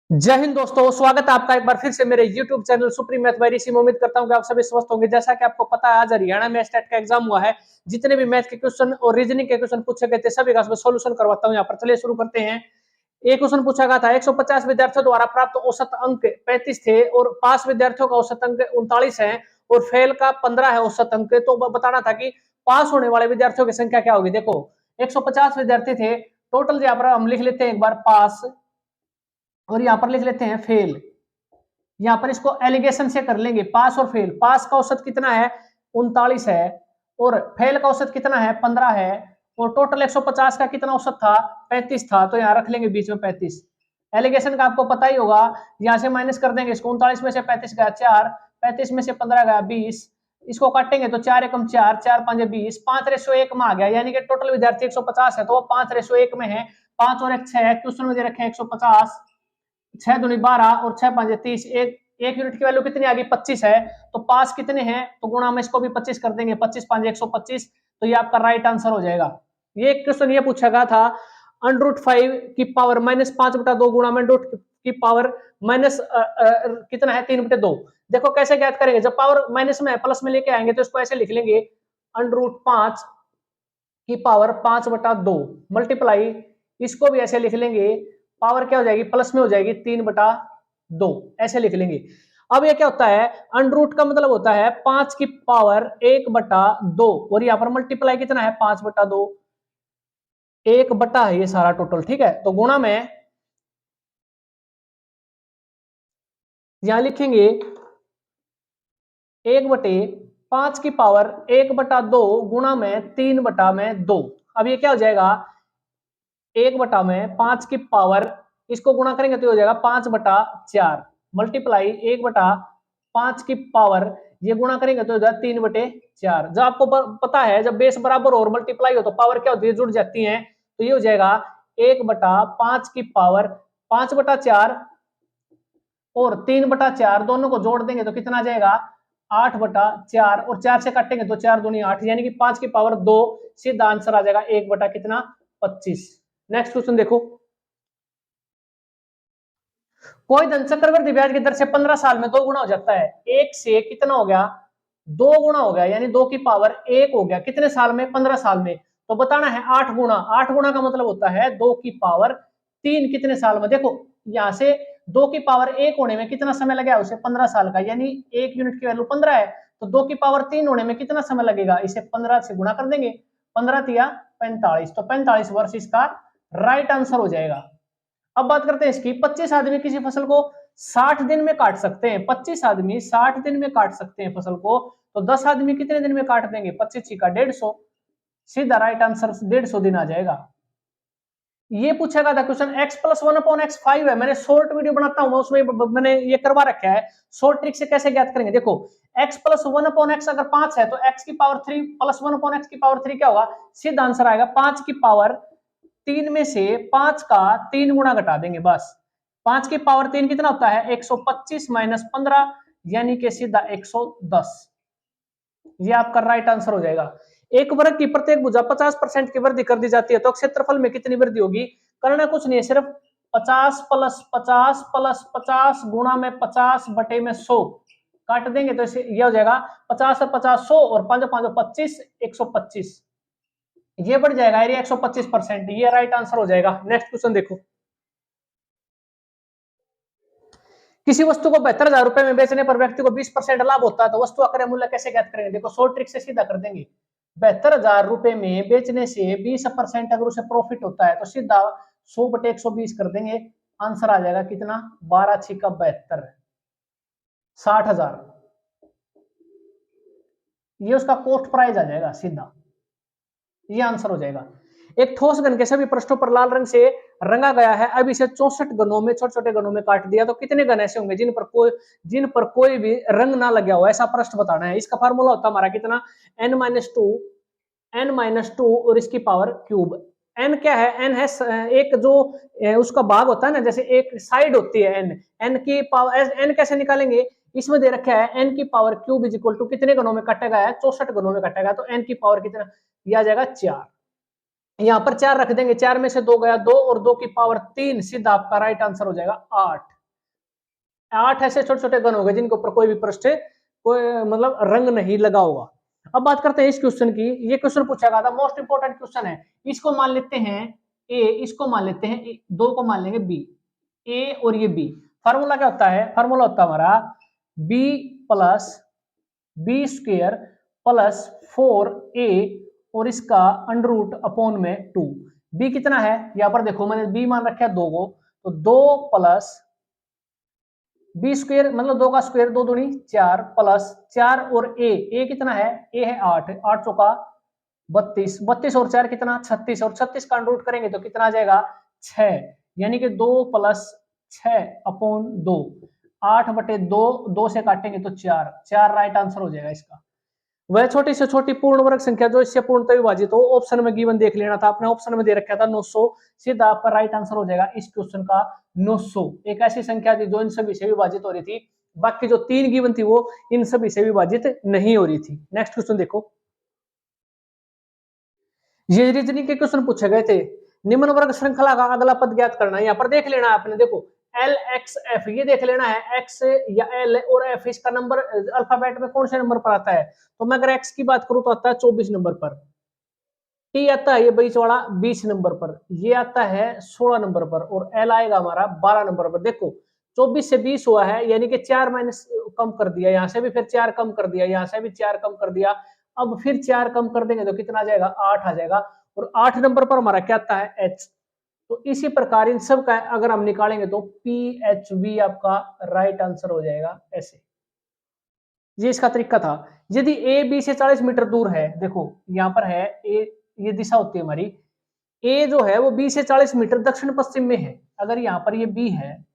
जय हिंद दोस्तों, स्वागत है आपका एक बार फिर से मेरे YouTube channel supreme math by Rishi में। उम्मीद करता हूं कि आप सभी स्वस्थ होंगे। जैसा कि आपको पता है, आज हरियाणा में स्टेट का एग्जाम हुआ है। जितने भी मैथ के क्वेश्चन और रीजनिंग के क्वेश्चन पूछे गए थे, सभी का मैं सॉल्यूशन करवाता हूं। यहाँ पर चलिए शुरू करते हैं। एक क्वेश्चन पूछा गया था, 150 विद्यार्थियों द्वारा प्राप्त औसत अंक 35 थे और पास विद्यार्थियों का औसत अंक 39 है और फेल का 15 है औसत अंक। तो बताना था कि पास होने वाले विद्यार्थियों की संख्या क्या होगी। देखो, 150 विद्यार्थी थे टोटल। यहाँ पर हम लिख लेते हैं एक बार पास, और यहाँ पर लिख लेते हैं फेल। यहाँ पर इसको एलिगेशन से कर लेंगे, पास और फेल। पास का औसत कितना है, 39 है, और फेल का औसत कितना है, 15 है, और टोटल 150 का कितना औसत था, 35 था। तो यहाँ रख लेंगे बीच में 35। एलिगेशन का आपको पता ही होगा, यहाँ से माइनस कर देंगे इसको। 39 में से 35 गया 4, 35 में से 15 गया 20। इसको काटेंगे तो 4 एकम 4, 4 5 20, 5:1 में आ गया। यानी कि टोटल विद्यार्थी 150 है तो वो 5:1 में है। 5 और 1 6, क्वेश्चन में दे रखे हैं 150, 6 दूनी 12 और 6 5 30। एक यूनिट की वैल्यू कितनी आ गई, 25 है। तो पास कितने हैं, तो गुणा में इसको भी 25 कर देंगे, 25 5 125। तो ये आपका राइट आंसर हो जाएगा। ये क्वेश्चन ये पूछा गया था, √5 की पावर -5/2 गुणा में रूट की पावर माइनस कितना है, 3/2। देखो कैसे ज्ञात करेंगे, जब पावर माइनस में है प्लस में लेके आएंगे तो इसको ऐसे लिख लेंगे, √5 की पावर 5/2 मल्टीप्लाई, इसको भी ऐसे लिख लेंगे, पावर क्या हो जाएगी, प्लस में हो जाएगी 3/2, ऐसे लिख लेंगे। अब ये क्या होता है, अंडरूट का मतलब होता है 5 की पावर 1/2, और यहां पर मल्टीप्लाई कितना है, 5/2, 1 है ये सारा टोटल। ठीक है, तो गुणा में यहां लिखेंगे 1/5 की पावर 1/2 गुणा में 3/2। अब ये क्या हो जाएगा, 1/5 की पावर, इसको गुणा करेंगे तो हो जाएगा 5/4 मल्टीप्लाई 1/5 की पावर, ये गुणा करेंगे तो हो जाएगा 3/4। जब आपको पता है, जब बेस बराबर हो और मल्टीप्लाई हो तो पावर क्या होती है, जुड़ जाती है। तो ये हो जाएगा 1/5 की पावर 5/4 और 3/4, दोनों को जोड़ देंगे तो कितना आ जाएगा, 8/4, और 4 से काटेंगे तो 4 दूनी 8, यानी कि 5 की पावर 2। सीधा आंसर आ जाएगा 1/25। नेक्स्ट क्वेश्चन देखो, कोई धन चक्रवृद्धि ब्याज की दर से 15 साल में 2 गुना हो जाता है। एक से कितना हो गया, 2 गुना हो गया, यानी 2 की पावर 1 हो गया। कितने साल में, 15 साल में। तो बताना है 8 गुना। 8 गुना का मतलब होता है 2 की पावर 3 कितने साल में। देखो यहां से 2 की पावर 1 होने में कितना समय लगेगा उसे, 15 साल का, यानी 1 यूनिट की वैल्यू 15 है। तो 2 की पावर 3 होने में कितना समय लगेगा, इसे 15 से गुणा कर देंगे। 15 तिया 45, तो 45 वर्ष इसका राइट आंसर हो जाएगा। अब बात करते हैं इसकी, 25 आदमी किसी फसल को 60 दिन में काट सकते हैं। 25 आदमी 60 दिन में काट सकते हैं फसल को, तो 10 आदमी कितने दिन में काट देंगे, 25 का 150। सीधा राइट आंसर 150 दिन आ जाएगा। ये पूछा गया था क्वेश्चन, x+1/x5 है। मैंने शॉर्ट वीडियो बनाता हूं, उसमें मैंने ये करवा रखा है। शॉर्ट ट्रिक से कैसे ज्ञात करेंगे, देखो x+1/x अगर 5 है तो x की पावर 3 प्लस 1/x की पावर 3 क्या होगा, सीधा आंसर आएगा 5 की पावर 3 में से 5 का 3 गुना घटा देंगे बस। 5 की पावर 3 कितना होता है, 125 माइनस 15, यानी कि सीधा 110। ये आपका राइट आंसर हो जाएगा। एक वर्ग की प्रत्येक भुजा 50% की वृद्धि कर दी जाती है तो क्षेत्रफल में कितनी वृद्धि होगी। करना कुछ नहीं है, सिर्फ 50 प्लस 50 प्लस 50 गुणा में 50 बटे में 100 काट देंगे तो ये हो जाएगा 50 और 50 100 और 5 5 25 125। ये बढ़ जाएगा एरिया 125%। ये राइट आंसर हो जाएगा। नेक्स्ट क्वेश्चन देखो, किसी वस्तु को 72,000 रुपए में बेचने पर व्यक्ति को 20% लाभ होता है तो वस्तु का क्रय मूल्य कैसे ज्ञात करेंगे। देखो शॉर्ट ट्रिक से सीधा कर देंगे, 72,000 रुपए में बेचने से 20% अगर उसे प्रॉफिट होता है तो सीधा 100/120 कर देंगे। आंसर आ जाएगा कितना, 12×6 = 72, 60,000। ये उसका कॉस्ट प्राइस आ जाएगा सीधा, ये आंसर हो जाएगा। एक ठोस घन के सभी पृष्ठों पर लाल रंग से रंगा गया है। अब इसे 64 गनों में, छोटे छोटे गनों में काट दिया तो कितने गन ऐसे होंगे जिन पर कोई भी रंग ना लगा हो, ऐसा प्रश्न बताना है। इसका फार्मूला होता है हमारा कितना, n-2 और इसकी पावर क्यूब। n क्या है, n है एक जो उसका भाग होता है ना, जैसे एक साइड होती है n की पावर। n कैसे निकालेंगे, इसमें दे रखा है n की power cube is equal to कितने गनों में काटेगा है, 64 गनों में काटेगा। तो n की पावर कितना, यह आ जाएगा 4। यहां पर 4 रख देंगे, 4 में से 2 गया 2 और 2 की पावर 3, सीधा आपका राइट आंसर हो जाएगा 8। 8 ऐसे छोटे छोटे गण हो गए जिनके ऊपर कोई भी पृष्ठ कोई मतलब रंग नहीं लगा होगा। अब बात करते हैं इस क्वेश्चन की। ये क्वेश्चन पूछा गया था, मोस्ट इंपोर्टेंट क्वेश्चन है। इसको मान लेते हैं ए, इसको मान लेते हैं दो को मान लेंगे बी, ए और ये बी। फार्मूला क्या होता है? फार्मूला होता है हमारा b plus b square plus 4a और इसका अंडर रूट अपॉन में 2। बी कितना है यहां पर देखो, मैंने बी मान रखा है 2 को, तो 2 प्लस बी स्क्वेयर मतलब 2 का स्क्वेयर 2 दूनी 4 प्लस 4 और ए कितना है? ए है 8, 8 चौका 32, 32 और 4 कितना 36, और 36 का अंडर रूट करेंगे तो कितना आ जाएगा 6, यानी कि 2 प्लस 6 अपॉन 2, 8 बटे 2, 2 से काटेंगे तो 4, 4 राइट आंसर हो जाएगा इसका। वह छोटी से छोटी पूर्ण वर्ग संख्या जो इससे पूर्णतः विभाजित हो, ऑप्शन में गिवन देख लेना था आपने, ऑप्शन में दे रखा था 900, सीधा आपका राइट आंसर हो जाएगा इस क्वेश्चन का 900। एक ऐसी संख्या थी जो इन सभी से विभाजित हो रही थी, बाकी जो 3 गिवन थी वो इन सभी से विभाजित नहीं हो रही थी। नेक्स्ट क्वेश्चन देखो, ये रीजनिंग के क्वेश्चन पूछे गए थे। निम्न वर्ग श्रृंखला का अगला पद ज्ञात करना है। यहाँ पर देख लेना आपने, देखो एल एक्स एफ, ये देख लेना है एक्स या एल और एफ इसका नंबर अल्फाबेट में कौन से नंबर पर आता है। तो मैं अगर एक्स की बात करूं तो आता है 24 नंबर पर, टी आता है ये बीच वाला 20 नंबर पर, ये आता है 16 नंबर पर, और एल आएगा हमारा 12 नंबर पर। देखो 24 से 20 हुआ है, यानी कि 4 माइनस कम कर दिया, यहां से भी फिर 4 कम कर दिया, यहां से भी 4 कम कर दिया, अब फिर 4 कम कर देंगे तो कितना आ जाएगा 8 आ जाएगा, और 8 नंबर पर हमारा क्या आता है एच। तो इसी प्रकार इन सब का अगर हम निकालेंगे तो पी एच वी आपका राइट आंसर हो जाएगा ऐसे। ये इसका तरीका था। यदि ए बी से 40 मीटर दूर है, देखो यहां पर है ए, ये दिशा होती है हमारी, ए जो है वो बी से 40 मीटर दक्षिण पश्चिम में है। अगर यहाँ पर ये बी है,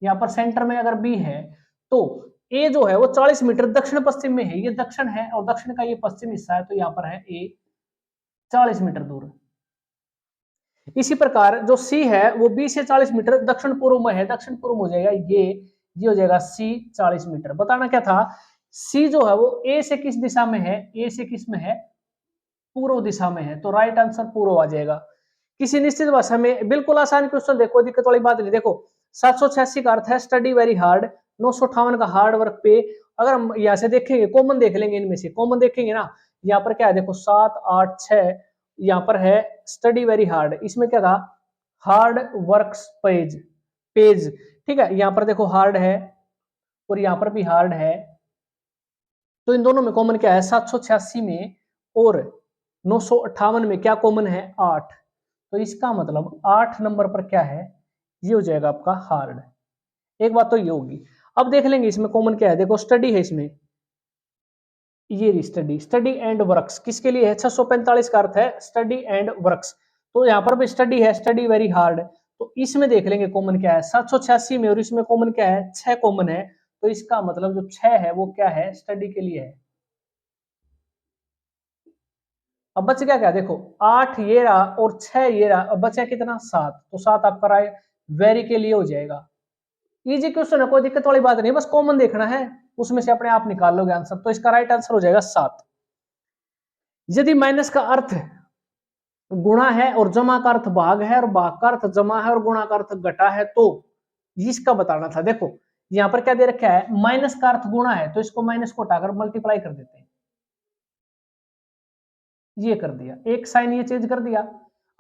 यहाँ पर सेंटर में अगर बी है, तो ए जो है वो 40 मीटर दक्षिण पश्चिम में है, ये दक्षिण है और दक्षिण का ये पश्चिम हिस्सा है, तो यहाँ पर है ए 40 मीटर दूर। इसी प्रकार जो सी है वो बी से 40 मीटर दक्षिण पूर्व में है, दक्षिण पूर्व हो जाएगा ये हो जाएगा सी 40 मीटर। बताना क्या था, सी जो है वो ए से किस दिशा में है, ए से किस में है, पूर्व दिशा में है, तो राइट आंसर पूर्व आ जाएगा। किसी निश्चित भाषा में, बिल्कुल आसान क्वेश्चन, देखो दिक्कत वाली बात नहीं। देखो 786 का अर्थ है स्टडी वेरी हार्ड, 958 का हार्ड वर्क पे। अगर हम यहाँ से देखेंगे कॉमन देख लेंगे, इनमें से कॉमन देखेंगे ना, यहाँ पर क्या है देखो 7 8 6, यहाँ पर है स्टडी वेरी हार्ड, इसमें क्या था हार्ड वर्क पेज पेज, ठीक है, यहाँ पर देखो हार्ड है और यहाँ पर भी हार्ड है, तो इन दोनों में कॉमन क्या है 786 में और 958 में क्या कॉमन है 8, तो इसका मतलब 8 नंबर पर क्या है, ये हो जाएगा आपका हार्ड। एक बात तो ये होगी। अब देख लेंगे इसमें कॉमन क्या है, देखो स्टडी है इसमें, ये स्टडी स्टडी एंड वर्क्स किसके लिए है, 645 का अर्थ है स्टडी एंड वर्क्स, तो यहाँ पर भी स्टडी है स्टडी वेरी हार्ड, तो इसमें देख लेंगे कॉमन क्या है 786 में, और इसमें कॉमन क्या है 6 कॉमन है, तो इसका मतलब जो 6 है वो क्या है स्टडी के लिए है। अब बच गया क्या, देखो 8 ये रहा और 6 ये रहा, अब बचा कितना 7, तो 7 आपका राइट वेरी के लिए हो जाएगा। इजी क्वेश्चन है, कोई दिक्कत वाली बात नहीं, बस कॉमन देखना है, उसमें से अपने आप निकाल लोगे आंसर, तो इसका राइट आंसर हो जाएगा 7। यदि माइनस का अर्थ गुणा है और जमा का अर्थ भाग है और भाग का अर्थ जमा है और गुणा का अर्थ घटा है, तो इसका बताना था। देखो यहाँ पर क्या दे रखा है, माइनस का अर्थ गुणा है तो इसको माइनस को हटाकर मल्टीप्लाई कर देते हैं, ये कर दिया, एक साइन ये चेंज कर दिया।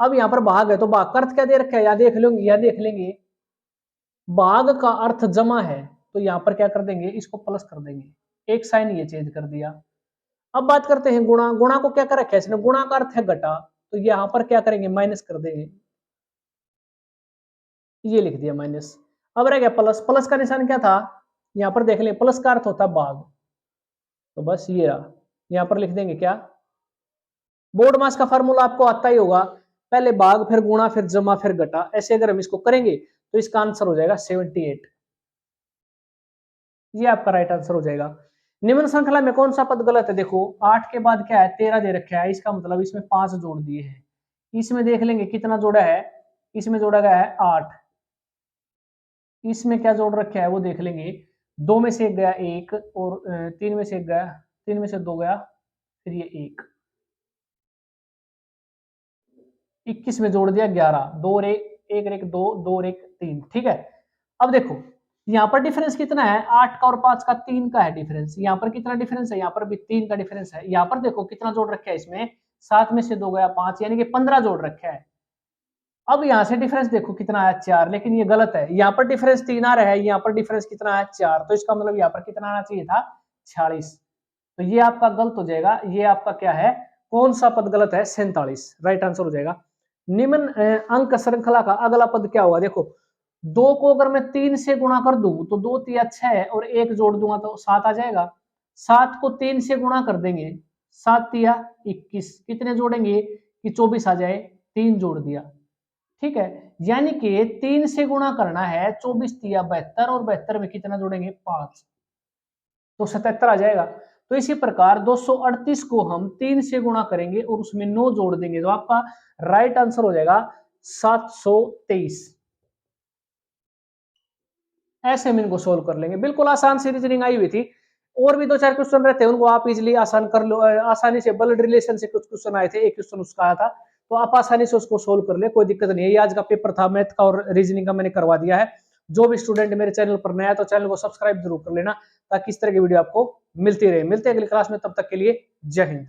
अब यहाँ पर भाग है तो भाग का अर्थ क्या दे रखा है, या देख लेंगे या देख लेंगे, भाग का अर्थ जमा है, तो यहाँ पर क्या कर देंगे इसको प्लस कर देंगे, एक साइन ये चेंज कर दिया। अब बात करते हैं गुणा, गुणा को क्या कर रखा है इसने, गुणा का अर्थ है घटा, तो यहाँ पर क्या करेंगे माइनस कर देंगे, ये लिख दिया माइनस। अब रह गया प्लस, प्लस का निशान क्या था, यहाँ पर देख लें प्लस का अर्थ होता है भाग, तो बस ये रहा, यहाँ पर लिख देंगे क्या, बोर्ड मास का फार्मूला आपको आता ही होगा, पहले भाग फिर गुणा फिर जमा फिर घटा, ऐसे अगर हम इसको करेंगे तो इसका आंसर हो जाएगा 78, ये आपका राइट आंसर हो जाएगा। निम्न श्रृंखला में कौन सा पद गलत है, देखो 8 के बाद क्या है 13 दे रखा है, इसका मतलब इसमें 5 जोड़ दिए हैं, इसमें देख लेंगे कितना जोड़ा है, इसमें जोड़ा गया है 8, इसमें क्या जोड़ रखा है वो देख लेंगे, 2 में से एक गया 1 और 3 में से एक गया, 3 में से 2 गया, फिर ये 1, 21 में जोड़ दिया 11, 2 और 1, 1 और 1 2, 2 और 1 3, ठीक है। अब देखो यहाँ पर डिफरेंस कितना है, 8 का और 5 का, 3 का है डिफरेंस। यहाँ पर कितना डिफरेंस है, यहाँ पर भी 3 का डिफरेंस है। यहाँ पर देखो कितना जोड़ रखा है इसमें, 7 में से 2 गया 5, यानी कि 15 जोड़ रखा है। अब यहाँ से डिफरेंस देखो कितना आया, 4, लेकिन ये गलत है। यहाँ पर डिफरेंस 3 आ रहा है, यहाँ पर डिफरेंस कितना है, 4, तो इसका मतलब यहाँ पर कितना आना चाहिए था, 46। तो ये आपका गलत हो जाएगा। ये आपका क्या है, कौन सा पद गलत है, 47 राइट आंसर हो जाएगा। निम्न अंक श्रृंखला का अगला पद क्या होगा, देखो 2 को अगर मैं 3 से गुणा कर दूं तो 2 तिया 6 और 1 जोड़ दूंगा तो 7 आ जाएगा। 7 को 3 से गुणा कर देंगे, 7 तिया 21, कितने जोड़ेंगे कि 24 आ जाए, 3 जोड़ दिया। ठीक है, यानी कि 3 से गुणा करना है, 24 तिया 72 और 72 में कितना जोड़ेंगे, 5, तो 77 आ जाएगा। तो इसी प्रकार 238 को हम 3 से गुणा करेंगे और उसमें 9 जोड़ देंगे, तो आपका राइट आंसर हो जाएगा 723। ऐसे हम इनको सोल्व कर लेंगे। बिल्कुल आसान सी रीजनिंग आई हुई थी। और भी 2-4 क्वेश्चन रहते हैं, उनको आप इजीली आसान कर लो, आसानी से। ब्लड रिलेशन से कुछ क्वेश्चन आए थे, एक क्वेश्चन उसका आया था, तो आप आसानी से उसको सोल्व कर ले, कोई दिक्कत नहीं है। ये आज का पेपर था मैथ का और रीजनिंग का, मैंने करवा दिया है। जो भी स्टूडेंट मेरे चैनल पर नया है तो चैनल को सब्सक्राइब जरूर कर लेना, ताकि इस तरह की वीडियो आपको मिलती रहे। मिलते हैं अगली क्लास में, तब तक के लिए जय हिंद।